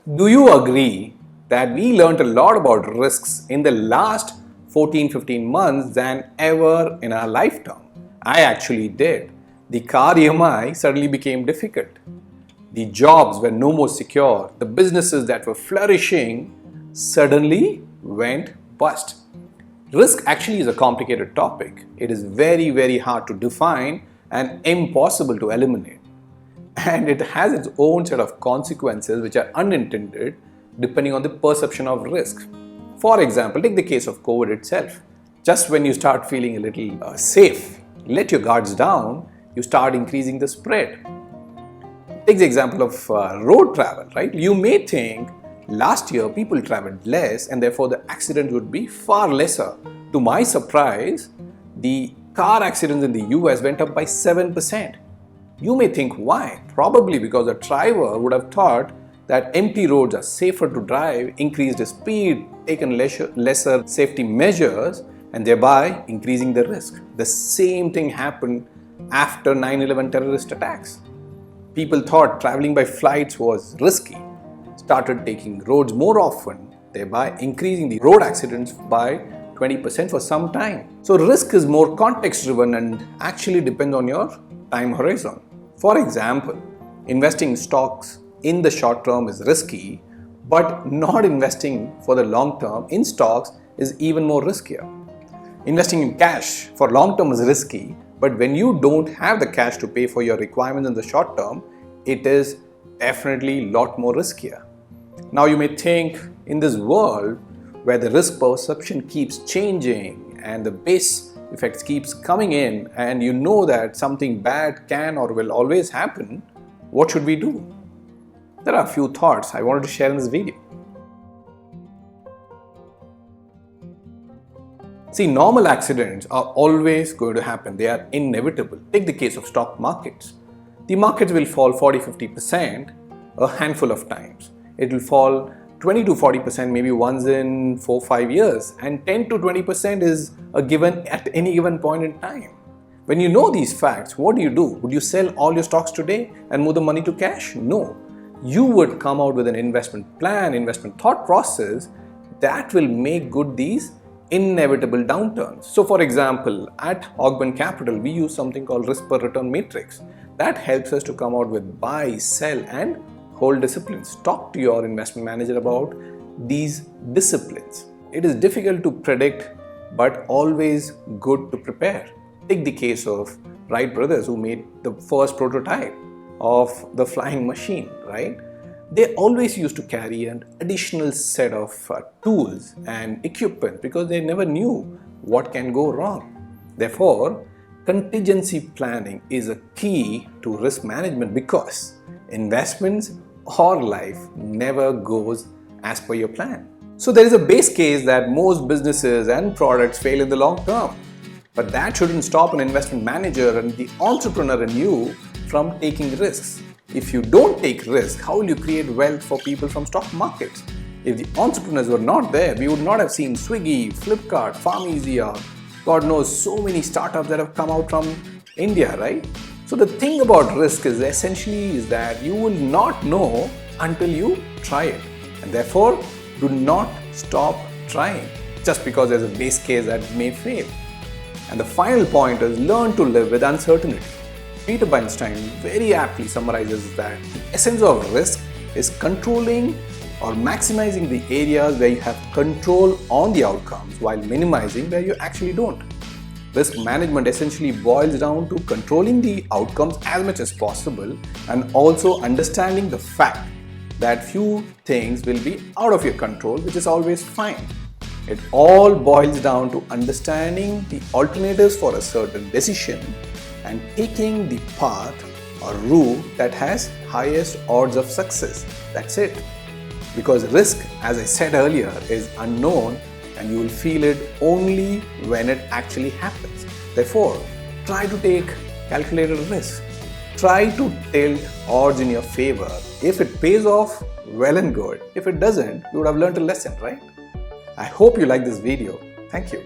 Do you agree that we learned a lot about risks in the last 14-15 months than ever in our lifetime? I actually did. The car EMI suddenly became difficult. The jobs were no more secure. The businesses that were flourishing suddenly went bust. Risk actually is a complicated topic. It is very hard to define and impossible to eliminate. And it has its own set of consequences which are unintended depending on the perception of risk. For example, take the case of COVID itself. Just when you start feeling a little safe, let your guards down, you start increasing the spread. Take the example of road travel, right? You may think last year people traveled less and therefore the accidents would be far lesser. To my surprise, the car accidents in the US went up by 7%. You may think why? Probably because the driver would have thought that empty roads are safer to drive, increased his speed, taken lesser safety measures, and thereby increasing the risk. The same thing happened after 9/11 terrorist attacks. People thought traveling by flights was risky, started taking roads more often, thereby increasing the road accidents by 20% for some time. So risk is more context driven and actually depends on your time horizon. For example, investing in stocks in the short term is risky, but not investing for the long term in stocks is even more riskier. Investing in cash for long term is risky, but when you don't have the cash to pay for your requirements in the short term, it is definitely a lot more riskier. Now you may think, in this world where the risk perception keeps changing and the base effects keeps coming in and you know that something bad can or will always happen, what should we do? There are a few thoughts I wanted to share in this video. See, normal accidents are always going to happen. They are inevitable. Take the case of stock markets. The markets will fall 40-50% a handful of times. It will fall 20-40% maybe once in 4-5 years, and 10-20% is a given at any given point in time. When you know these facts, what do? Would you sell all your stocks today and move the money to cash? No. You would come out with an investment plan, investment thought process that will make good these inevitable downturns. So for example, at Augment Capital, we use something called risk per return matrix. That helps us to come out with buy, sell and hold disciplines. Talk to your investment manager about these disciplines. It is difficult to predict, but always good to prepare. Take the case of Wright brothers who made the first prototype of the flying machine, right? They always used to carry an additional set of tools and equipment because they never knew what can go wrong. Therefore, contingency planning is a key to risk management because investments or life never goes as per your plan. So there is a base case that most businesses and products fail in the long term. But that shouldn't stop an investment manager and the entrepreneur in you from taking risks. If you don't take risk, how will you create wealth for people from stock markets? If the entrepreneurs were not there, we would not have seen Swiggy, Flipkart, PharmEasy, or God knows so many startups that have come out from India, right? So the thing about risk is essentially that you will not know until you try it. And therefore, do not stop trying just because there's a base case that may fail. And the final point is learn to live with uncertainty. Peter Bernstein very aptly summarizes that the essence of risk is controlling or maximizing the areas where you have control on the outcomes while minimizing where you actually don't. Risk management essentially boils down to controlling the outcomes as much as possible and also understanding the fact that few things will be out of your control, which is always fine. It all boils down to understanding the alternatives for a certain decision and taking the path or route that has highest odds of success. That's it. Because risk, as I said earlier, is unknown and you will feel it only when it actually happens. Therefore, try to take calculated risk. Try to tilt odds in your favor. If it pays off, well and good. If it doesn't, you would have learned a lesson, right? I hope you like this video. Thank you.